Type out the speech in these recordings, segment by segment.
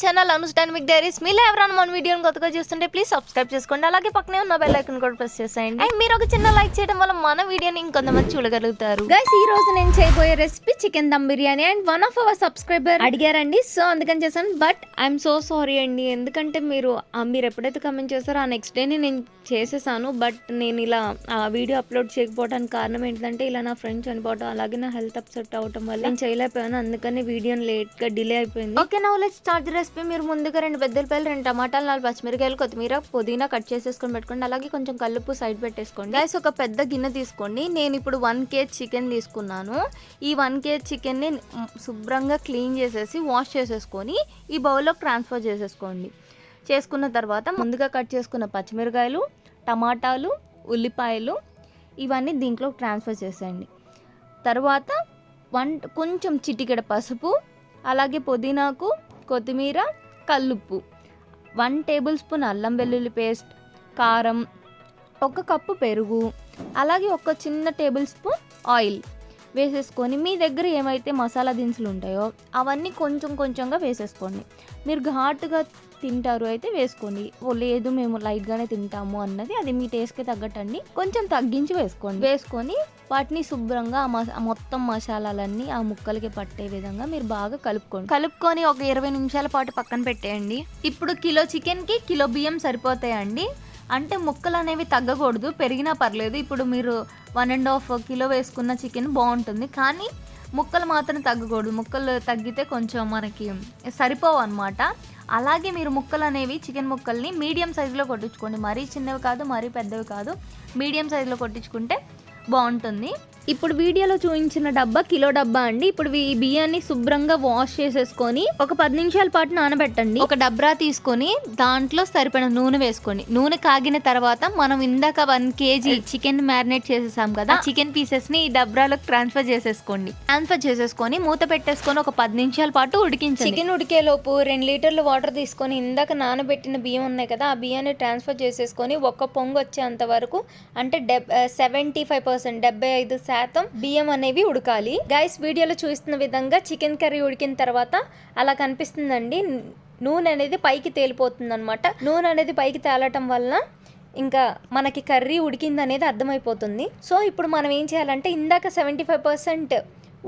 Channel Anu's dynamic diaries. మీలో ఎవరైనా మన వీడియోని కొత్తగా చూస్తుంటే ప్లీజ్ సబ్స్క్రైబ్ చేసుకోండి. అలాగే పక్కనే ఉన్న బెల్ ఐకాన్ కూడా ప్రెస్ చేసేయండి. అండ్ మీరు ఒక చిన్న లైక్ చేయడం వల్ల మన వీడియోని ఇంకొంతమంది చూడగలుగుతారు. గైస్, ఈ రోజు నేను చేయబోయే recipe chicken dum biryani. And one of our subscriber అడిగారండి, సో అందుకని చేశాను. బట్ ఐఎమ్ సో సారీ అండి, ఎందుకంటే మీరు ఎప్పుడైతే కమెంట్ చేస్తారో ఆ నెక్స్ట్ డేని నేను చేసేసాను. బట్ నేను ఇలా ఆ వీడియో అప్లోడ్ చేయకపోవడానికి కారణం ఏంటంటే ఇలా నా ఫ్రెండ్ చనిపోవడం, అలాగే నా హెల్త్ అప్సెట్ అవడం వల్ల నేను చేయలేకపోయాను. అందుకని వీడియోని లేట్గా డిలే అయిపోయింది. Okay, now let's start the recipe. మీరు ముందుగా 2 పెద్దలపాయలు, 2 టమాటాలు, 4 పచ్చిమిరకాయలు, కొత్తిమీర, పుదీనా కట్ చేసేసుకొని పెట్టుకోండి. అలాగే కొంచెం కల్లుప్పు సైడ్ పెట్టేసుకోండి. గైస్, ఒక పెద్ద గిన్నె తీసుకోండి. నేను ఇప్పుడు 1 kg చికెన్ తీసుకున్నాను. ఈ 1 kg చికెన్ని శుభ్రంగా క్లీన్ చేసేసి వాష్ చేసేసుకొని ఈ బౌల్లోకి ట్రాన్స్ఫర్ చేసేసుకోండి. చేసుకున్న తర్వాత ముందుగా కట్ చేసుకున్న పచ్చిమిరకాయలు, టమాటాలు, ఉల్లిపాయలు ఇవన్నీ దీంట్లో ట్రాన్స్ఫర్ చేసేయండి. తర్వాత కొంచెం చిటికెడ పసుపు, అలాగే పుదీనాకు, కొత్తిమీర, కల్లుప్పు, 1 టేబుల్ స్పూన్ అల్లం వెల్లుల్లి పేస్ట్, కారం, 1 కప్పు పెరుగు, అలాగే 1 చిన్న టేబుల్ స్పూన్ ఆయిల్ వేసేసుకొని మీ దగ్గర ఏమైతే మసాలా దినుసులు ఉంటాయో అవన్నీ కొంచెం కొంచెంగా వేసేసుకోండి. మీరు ఘాటుగా తింటారు అయితే వేసుకోండి, లేదు మేము లైట్గానే తింటాము అన్నది అది మీ టేస్ట్కి తగ్గట్టండి, కొంచెం తగ్గించి వేసుకోండి. వేసుకొని వాటిని శుభ్రంగా మొత్తం మసాలాలన్నీ ఆ ముక్కలకి పట్టే విధంగా మీరు బాగా కలుపుకొని ఒక 20 నిమిషాల పాటు పక్కన పెట్టేయండి. ఇప్పుడు కిలో చికెన్కి కిలో బియ్యం సరిపోతాయండి. అంటే ముక్కలు అనేవి తగ్గకూడదు, పెరిగినా పర్లేదు. ఇప్పుడు మీరు 1.5 కిలో వేసుకున్న చికెన్ బాగుంటుంది, కానీ ముక్కలు మాత్రం తగ్గకూడదు. ముక్కలు తగ్గితే కొంచెం మనకి సరిపోవు అనమాట. అలాగే మీరు ముక్కలు అనేవి చికెన్ ముక్కల్ని మీడియం సైజులో కొట్టించుకోండి. మరీ చిన్నవి కాదు, మరీ పెద్దవి కాదు, మీడియం సైజులో కొట్టించుకుంటే బాగుంటుంది. ఇప్పుడు వీడియోలో చూపించిన డబ్బా కిలో డబ్బా అండి. ఇప్పుడు ఈ బియ్యాన్ని శుభ్రంగా వాష్ చేసేసుకొని ఒక 10 నిమిషాల పాటు నానబెట్టండి. ఒక డబ్రా తీసుకొని దాంట్లో సరిపడిన నూనె వేసుకోండి. నూనె కాగిన తర్వాత మనం ఇందాక 1 kg చికెన్ మ్యారినేట్ చేసేసాం కదా, చికెన్ పీసెస్ ని ఈ డబ్రాలోకి ట్రాన్స్ఫర్ చేసేసుకొని మూత పెట్టేసుకొని ఒక 10 నిమిషాల పాటు ఉడికించండి. చికెన్ ఉడికేలోపు 2 లీటర్లు వాటర్ తీసుకొని ఇందాక నానబెట్టిన బియ్యం ఉన్నాయి కదా, ఆ బియ్యాన్ని ట్రాన్స్ఫర్ చేసేసుకొని 1 పొంగు వచ్చేంత వరకు, అంటే 75% బియ్యం అనేవి ఉడకాలి. గైస్, వీడియోలో చూస్తున్న విధంగా చికెన్ కర్రీ ఉడికిన తర్వాత అలా కనిపిస్తుందండి. నూనె అనేది పైకి తేలిపోతుంది అనమాట. నూనె అనేది పైకి తేలటం వల్ల ఇంకా మనకి కర్రీ ఉడికింది అనేది అర్థమైపోతుంది. సో ఇప్పుడు మనం ఏం చేయాలంటే ఇందాక 75%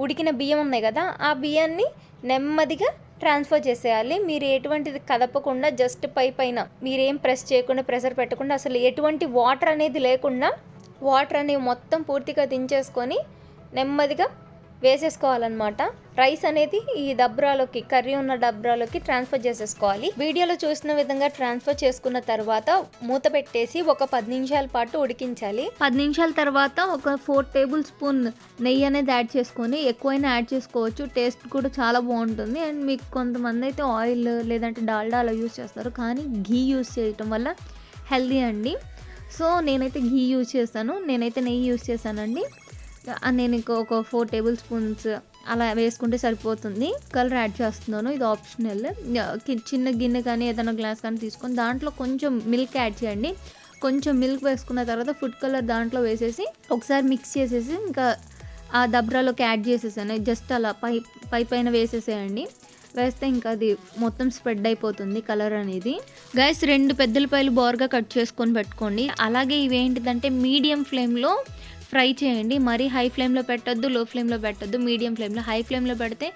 ఉడికిన బియ్యం ఉన్నాయి కదా, ఆ బియ్యాన్ని నెమ్మదిగా ట్రాన్స్ఫర్ చేసేయాలి. మీరు ఎటువంటిది కదపకుండా జస్ట్ పైన మీరేం ప్రెస్ చేయకుండా, ప్రెషర్ పెట్టకుండా, అసలు ఎటువంటి వాటర్ అనేది లేకుండా వాటర్ అనేవి మొత్తం పూర్తిగా దించేసుకొని నెమ్మదిగా వేసేసుకోవాలన్నమాట. రైస్ అనేది ఈ డబ్రాలోకి, కర్రీ ఉన్న డబ్రాలోకి ట్రాన్స్ఫర్ చేసేసుకోవాలి. వీడియోలో చూసిన విధంగా ట్రాన్స్ఫర్ చేసుకున్న తర్వాత మూత పెట్టేసి ఒక 10 నిమిషాల పాటు ఉడికించాలి. 10 నిమిషాల తర్వాత ఒక 4 టేబుల్ స్పూన్ నెయ్యి అనేది యాడ్ చేసుకొని, ఎక్కువైనా యాడ్ చేసుకోవచ్చు, టేస్ట్ కూడా చాలా బాగుంటుంది. అండ్ మీకు కొంతమంది అయితే ఆయిల్ లేదంటే డాల్డా అలా యూస్ చేస్తారు, కానీ ఘీ యూస్ చేయటం వల్ల హెల్దీ అండి. సో నేనైతే ఘీ యూజ్ చేశాను, నేనైతే నెయ్యి యూజ్ చేశానండి. నేను ఒక 4 టేబుల్ స్పూన్స్ అలా వేసుకుంటే సరిపోతుంది. కలర్ యాడ్ చేస్తున్నాను, ఇది ఆప్షనల్. చిన్న గిన్నె కానీ ఏదైనా గ్లాస్ కానీ తీసుకొని దాంట్లో కొంచెం మిల్క్ యాడ్ చేయండి. కొంచెం మిల్క్ వేసుకున్న తర్వాత ఫుడ్ కలర్ దాంట్లో వేసేసి ఒకసారి మిక్స్ చేసేసి ఇంకా ఆ దబ్రాలోకి యాడ్ చేసేసాను. జస్ట్ అలా పైన వేసేసేయండి. వేస్తే ఇంకా అది మొత్తం స్ప్రెడ్ అయిపోతుంది కలర్ అనేది. గైస్, 2 పెద్దలపాయలు బోర్గా కట్ చేసుకొని పెట్టుకోండి. అలాగే ఇవేంటిదంటే మీడియం ఫ్లేమ్లో ఫ్రై చేయండి. మరీ హై ఫ్లేమ్లో పెట్టొద్దు, లో ఫ్లేమ్లో పెట్టొద్దు, మీడియం ఫ్లేమ్లో. హై ఫ్లేమ్లో పెడితే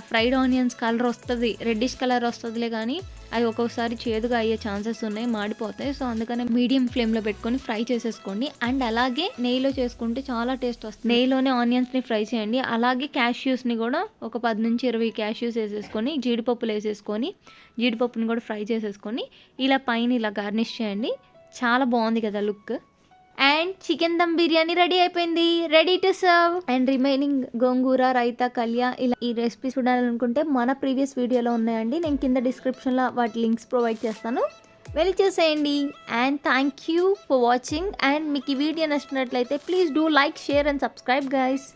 ఫ్రైడ్ ఆనియన్స్ కలర్ వస్తుంది, రెడ్డిష్ కలర్ వస్తుందిలే, కానీ అవి ఒక్కొక్కసారి చేదుగా అయ్యే ఛాన్సెస్ ఉన్నాయి, మాడిపోతాయి. సో అందుకని మీడియం ఫ్లేమ్లో పెట్టుకొని ఫ్రై చేసేసుకోండి. అండ్ అలాగే నెయ్యిలో చేసుకుంటే చాలా టేస్ట్ వస్తుంది. నెయ్యిలోనే ఆనియన్స్ని ఫ్రై చేయండి. అలాగే క్యాష్యూస్ని కూడా ఒక 10 నుంచి 20 క్యాష్యూస్ వేసేసుకొని, జీడిపప్పులు వేసేసుకొని, జీడిపప్పుని కూడా ఫ్రై చేసేసుకొని ఇలా పైన ఇలా గార్నిష్ చేయండి. చాలా బాగుంది కదా look. And chicken dum biryani ready అయిపోయింది, ready to serve. And remaining గోంగూర, రైతా, కళ్యా ఇలా ఈ రెసిపీ చూడాలనుకుంటే మన ప్రీవియస్ వీడియోలో ఉన్నాయండి. నేను కింద డిస్క్రిప్షన్లో వాటి లింక్స్ ప్రొవైడ్ చేస్తాను, వెళ్ళి చూసేయండి. And thank you for watching. And మీకు ఈ వీడియో నచ్చినట్లయితే please do like, share and subscribe guys.